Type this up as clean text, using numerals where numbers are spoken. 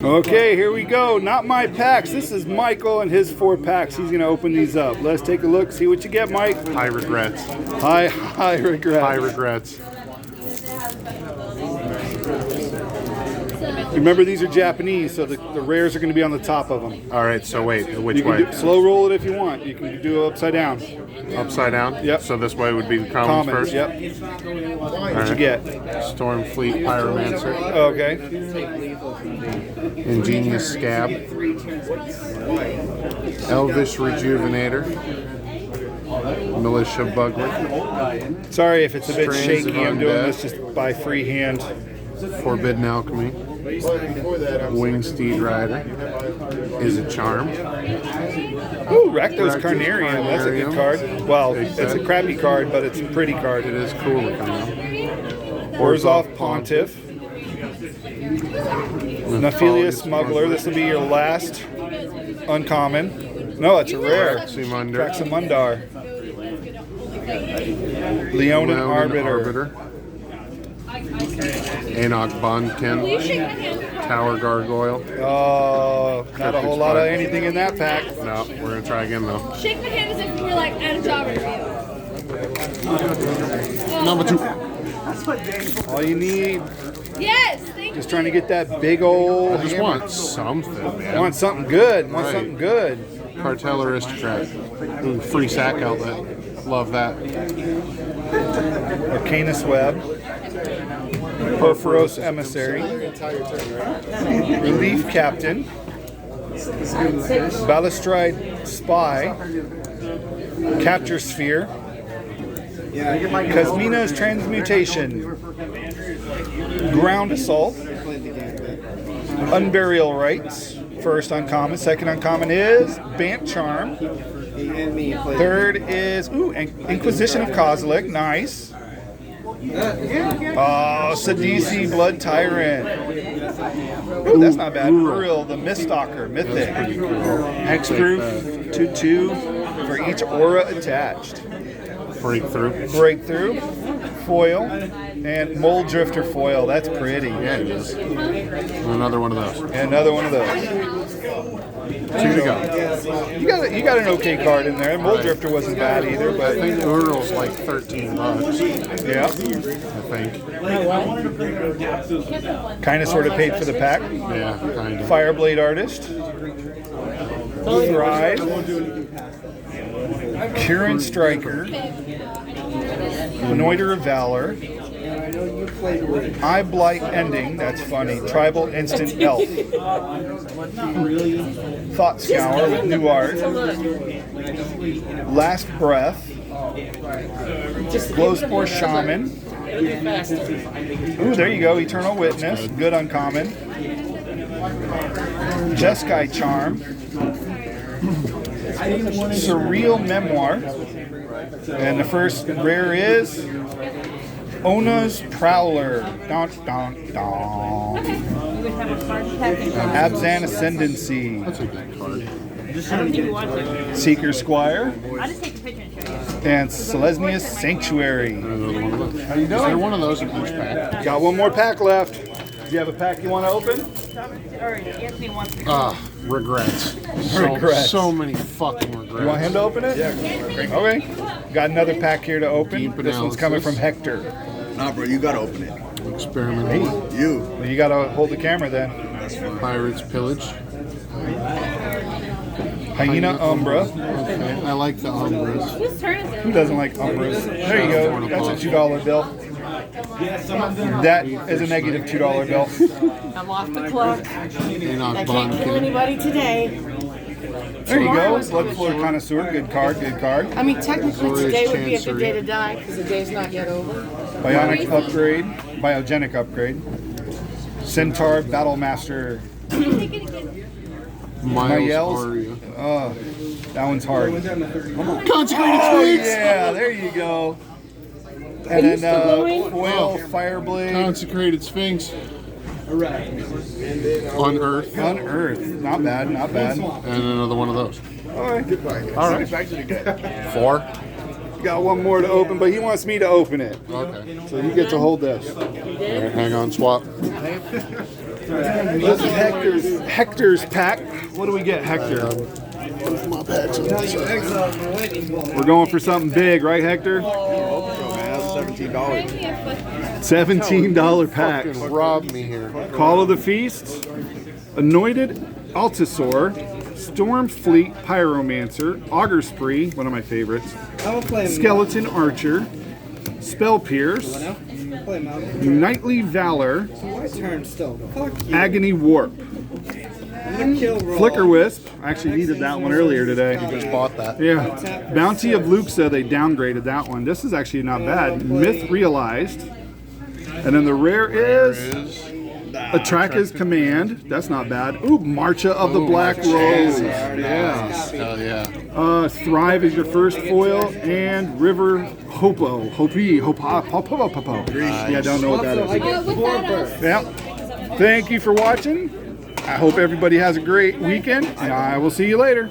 Okay, here we go. Not my packs. This is Michael and his 4 packs. He's going to open these up. Let's take a look, see what you get, Mike. High regrets. High regrets. High regrets. Remember, these are Japanese, so the rares are going to be on the top of them. All right, so wait, which You can way? slow roll it if you want. You can do it upside down. Upside down? Yep. So this way would be the commons first? Yep. What you get? Stormfleet Pyromancer. Okay. Ingenious Scab. Elvish Rejuvenator. Militia Bugler. Sorry if it's a bit Strands of shaky. I'm doing Undead. this just by freehand. Forbidden Alchemy. Winged Steed Rider. Is a Charm. Ooh, Rakdos Carnarium. That's a good card. Well, it's a crappy card, but it's a pretty card. It is cool looking though. Orzhov Pontiff. Nephilia Smuggler. This will be your last uncommon. No, it's a rare. Traxamundar. Leonin Arbiter. Enoch Bondkin. Tower Gargoyle. Oh, not a whole lot of anything in that pack. No, we're going to try again though. Shake my hand as if you were like at a job interview. Number 2. All you need, Yes, thank you. just trying to get that big old. I just want something, man. Want something good. Want Right. something good. Cartel Aristocrat. Ooh, free sack outlet. Love that. Arcanus Web. Porphyros Emissary. Relief Captain. Balustrade Spy. Capture Sphere. Kazmina's Transmutation. Ground Assault. Unburial Rites. First uncommon. Second uncommon is Bant Charm. Third is Inquisition of Kozilek. Nice. Oh, Sidisi Blood Tyrant. Ooh, that's not bad. Uriel the Miststalker. Mythic. Hexproof 2/2 for each aura attached. Breakthrough. Foil. And Mold Drifter foil. That's pretty. Yeah, it is. Another one of those. And another one of those. 2 to go. You got an okay card in there. Mold Drifter wasn't bad either, I but think Uriel's like $13. yeah, I think. kind of sort of paid for the pack. Yeah, kind of. Fireblade Artist. Thrive. Kieran Striker. Anointer of Valor. Eye Blight Ending, that's funny. Tribal Instant Elf. Thought Scour with new art. Last Breath. Glowspore Shaman. Ooh, there you go. Eternal Witness. Good uncommon. Jeskai Charm. Surreal Memoir. And the first rare is Ona's Prowler. Dun, dun, dun. Abzan Ascendancy. That's a good card. Seeker Squire. I'll just take the picture and show you. And Selesnius Sanctuary. Another one of those. How you Is there doing? one of those in each pack? Got one more pack left. Do you have a pack you want to open? Or Anthony wants to. Regrets. Regrets. So many fucking regrets. You want him to open it? Yeah. Okay. Got another pack here to open. Deep This one's coming from analysis. Hector. Nah, bro, you gotta open it. Experimental. You. Well, you got to hold the camera then. Pirates Pillage. Hyena Umbra. Okay, I like the Umbras. Whose turn is Who it? doesn't like Umbras? There you go. That's a $2 bill. That is a negative $2 bill. I'm off the clock. Enoch I can't kill Bondkin. anybody today. There you go. Bloodflow Connoisseur. Good card. Good card. I mean, technically Glorious today would be a good Chancery. day to die because the day's not yet over. Bionic Upgrade. Biogenic Upgrade. Centaur Battlemaster. Miles Mayels. Aria. That one's hard. Consecrated Oh, Sphinx! yeah. There you go. And then Foil Fireblade. Consecrated Sphinx. Unearth. Unearth. Not bad. Not bad. And another one of those. All right. All right. 4. Got one more to open, but he wants me to open it. Okay. So you get to hold this. All right, hang on, swap. This is Hector's pack. What do we get, Hector? My patch. We're going for something big, right, Hector? $17. $17 pack. Fucking rob me here. Call of the Feast, Anointed Altasaur, Stormfleet Pyromancer, Augur Spree, one of my favorites, Skeleton Archer, Spell Pierce, Knightly Valor, Agony Warp, Flicker Wisp. I actually needed that one earlier today. Just bought that. Yeah. Bounty of Luxa, they downgraded that one. This is actually not bad. Myth Realized. And then the rare is Atraca's Command. That's not bad. Ooh, Marcha of the Black Rose. Yeah. Hell yeah. Thrive is your first foil. And River Hopo. Hopo. Yeah, I don't know what that is. Yeah. Thank you for watching. I hope everybody has a great weekend, and I will see you later.